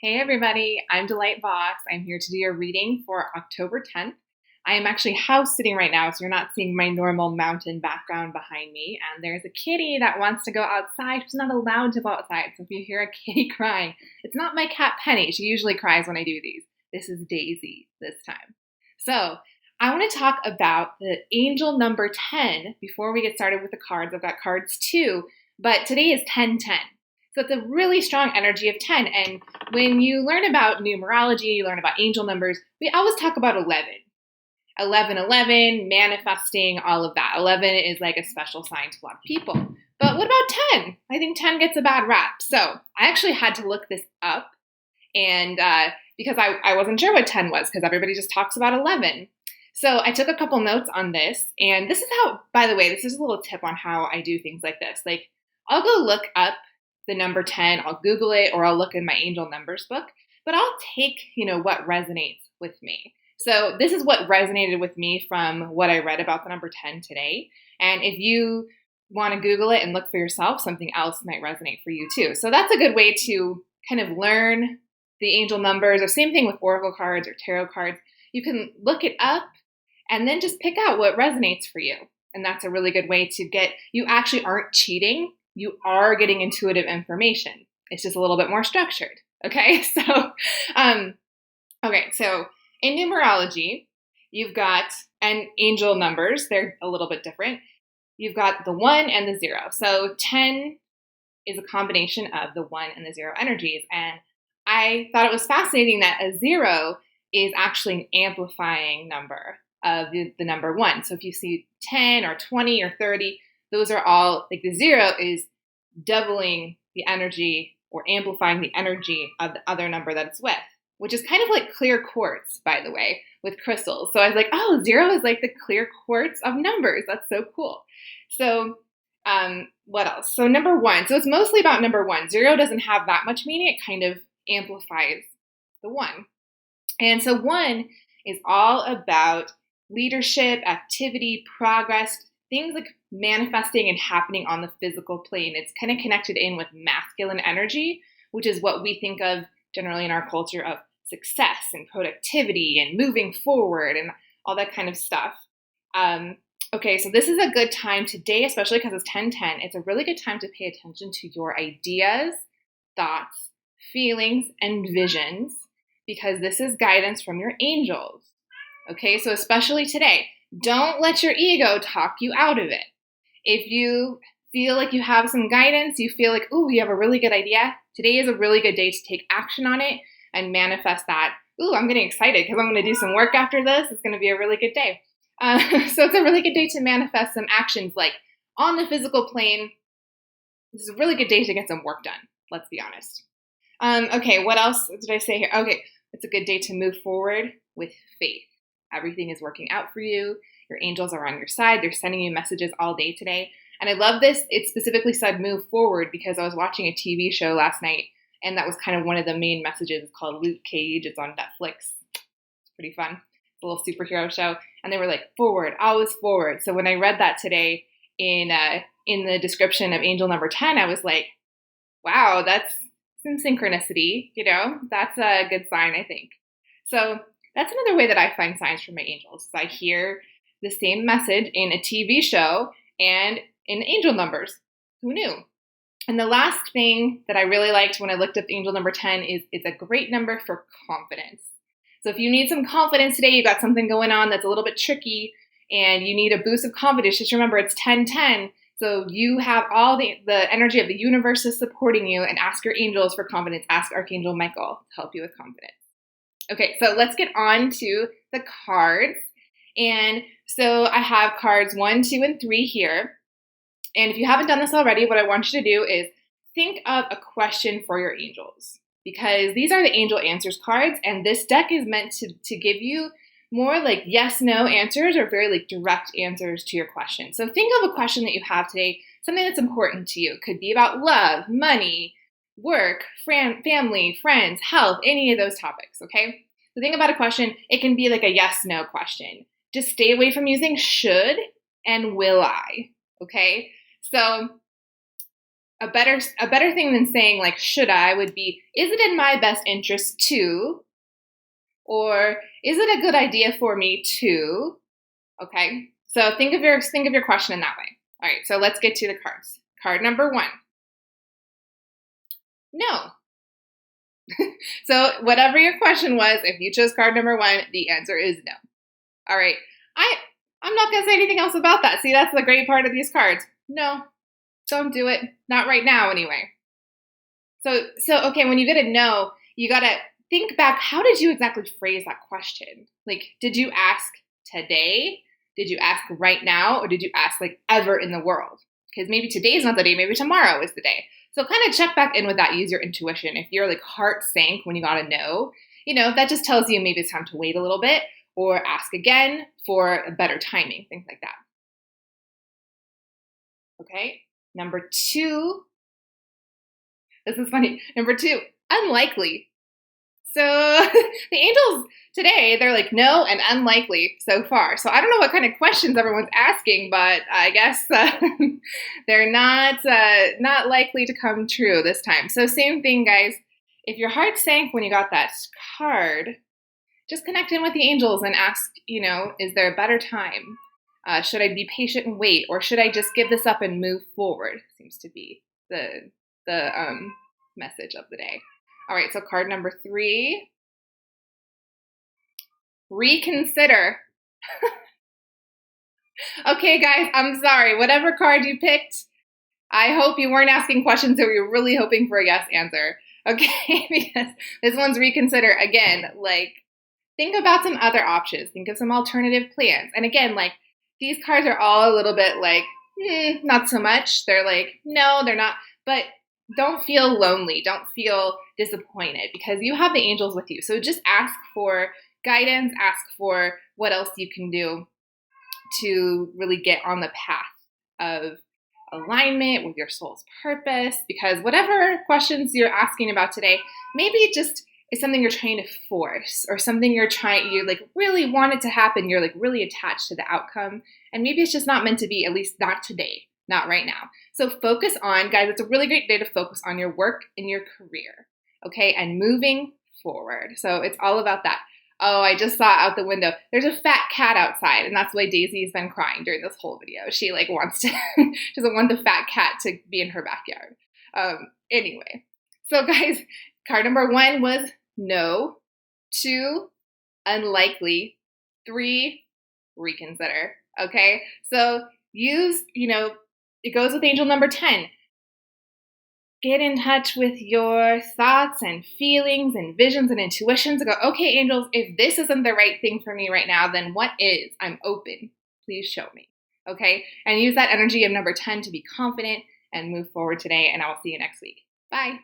Hey everybody, I'm Delight Voss. I'm here to do your reading for October 10th. I am actually house sitting right now, so you're not seeing my normal mountain background behind me. And there's a kitty that wants to go outside. She's not allowed to go outside, so if you hear a kitty crying, it's not my cat Penny. She usually cries when I do these. This is Daisy this time. So I want to talk about the angel number 10 before we get started with the cards. I've got cards too, but today is 1010. So it's a really strong energy of 10. And when you learn about numerology, you learn about angel numbers, we always talk about 11. 11, 11, manifesting, all of that. 11 is like a special sign to a lot of people. But what about 10? I think 10 gets a bad rap. So I actually had to look this up and because I wasn't sure what 10 was because everybody just talks about 11. So I took a couple notes on this. And this is how, by the way, this is a little tip on how I do things like this. Like I'll go look up the number 10, I'll Google it, or I'll look in my angel numbers book, but I'll take, what resonates with me. So this is what resonated with me from what I read about the number 10 today. And if you want to Google it and look for yourself, something else might resonate for you too. So that's a good way to kind of learn the angel numbers, or same thing with oracle cards or tarot cards. You can look it up and then just pick out what resonates for you. And that's a really good way to you actually aren't cheating. You are getting intuitive information. It's just a little bit more structured. Okay, so so in numerology, you've got, and angel numbers, they're a little bit different. You've got the 1 and the 0. So 10 is a combination of the 1 and the 0 energies. And I thought it was fascinating that a 0 is actually an amplifying number of the number 1. So if you see 10 or 20 or 30, those are all, like the 0 is doubling the energy or amplifying the energy of the other number that it's with, which is kind of like clear quartz, by the way, with crystals. So I was like, oh, 0 is like the clear quartz of numbers. That's so cool. So what else? So number 1. So it's mostly about number 1. 0 doesn't have that much meaning. It kind of amplifies the 1. And so 1 is all about leadership, activity, progress, things like manifesting and happening on the physical plane. It's kind of connected in with masculine energy, which is what we think of generally in our culture of success and productivity and moving forward and all that kind of stuff. Okay, so this is a good time today, especially because it's 1010. It's a really good time to pay attention to your ideas, thoughts, feelings, and visions, because this is guidance from your angels. Okay, so especially today, don't let your ego talk you out of it. If you feel like you have some guidance, you feel like, ooh, you have a really good idea, today is a really good day to take action on it and manifest that. Ooh, I'm getting excited because I'm going to do some work after this. It's going to be a really good day. So it's a really good day to manifest some actions like on the physical plane. This is a really good day to get some work done. Let's be honest. Okay, what else did I say here? Okay, it's a good day to move forward with faith. Everything is working out for you. Your angels are on your side. They're sending you messages all day today. And I love this. It specifically said move forward because I was watching a TV show last night, and that was kind of one of the main messages. It's called Luke Cage. It's on Netflix. It's pretty fun. It's a little superhero show. And they were like, forward, always forward. So when I read that today in the description of angel number 10, I was like, wow, that's some synchronicity. That's a good sign, I think. So that's another way that I find signs from my angels. I hear the same message in a TV show and in angel numbers. Who knew? And the last thing that I really liked when I looked up angel number 10 is it's a great number for confidence. So if you need some confidence today, you've got something going on that's a little bit tricky and you need a boost of confidence, just remember it's 1010. So you have all the energy of the universe is supporting you, and ask your angels for confidence. Ask Archangel Michael to help you with confidence. Okay, so let's get on to the cards. And so I have cards 1, 2, and 3 here. And if you haven't done this already, what I want you to do is think of a question for your angels, because these are the angel answers cards. And this deck is meant to give you more like yes, no answers, or very like direct answers to your question. So think of a question that you have today, something that's important to you. It could be about love, money, work, family, friends, health, any of those topics, okay? So think about a question. It can be like a yes-no question. Just stay away from using should and will I, okay? So a better thing than saying like should I would be, is it in my best interest to, or is it a good idea for me to? Okay, so think of your question in that way. All right, so let's get to the cards. Card number 1. No. So whatever your question was, if you chose card number 1, the answer is no. All right, I'm not gonna say anything else about that. See, that's the great part of these cards. No, don't do it. Not right now, anyway. So okay, when you get a no, you gotta think back. How did you exactly phrase that question? Like, did you ask today? Did you ask right now? Or did you ask like ever in the world? Because maybe today's not the day, maybe tomorrow is the day. So kind of check back in with that, use your intuition. If your like heart sank when you got a no, that just tells you maybe it's time to wait a little bit or ask again for a better timing, things like that. Okay, number 2. This is funny. Number 2, unlikely. So the angels today, they're like no and unlikely so far. So I don't know what kind of questions everyone's asking, but I guess they're not likely to come true this time. So same thing, guys. If your heart sank when you got that card, just connect in with the angels and ask, is there a better time? Should I be patient and wait, or should I just give this up and move forward? Seems to be the message of the day. All right, so card number 3, reconsider. Okay, guys, I'm sorry. Whatever card you picked, I hope you weren't asking questions that you're really hoping for a yes answer. Okay, because this one's reconsider. Again, like, think about some other options. Think of some alternative plans. And again, like, these cards are all a little bit like, not so much. They're like, no, they're not. But don't feel lonely. Don't feel disappointed because you have the angels with you. So just ask for guidance, ask for what else you can do to really get on the path of alignment with your soul's purpose. Because whatever questions you're asking about today, maybe it just is something you're trying to force or something you like really want it to happen. You're like really attached to the outcome. And maybe it's just not meant to be, at least not today. Not right now. So focus on, guys, it's a really great day to focus on your work and your career, okay, and moving forward. So it's all about that. Oh, I just saw out the window. There's a fat cat outside, and that's why Daisy's been crying during this whole video. She like wants to, doesn't want the fat cat to be in her backyard. Anyway, so guys, card number 1 was no. 2, unlikely. 3, reconsider. Okay, so use, it goes with angel number 10. Get in touch with your thoughts and feelings and visions and intuitions and go, okay, angels, if this isn't the right thing for me right now, then what is? I'm open. Please show me. Okay? And use that energy of number 10 to be confident and move forward today. And I will see you next week. Bye.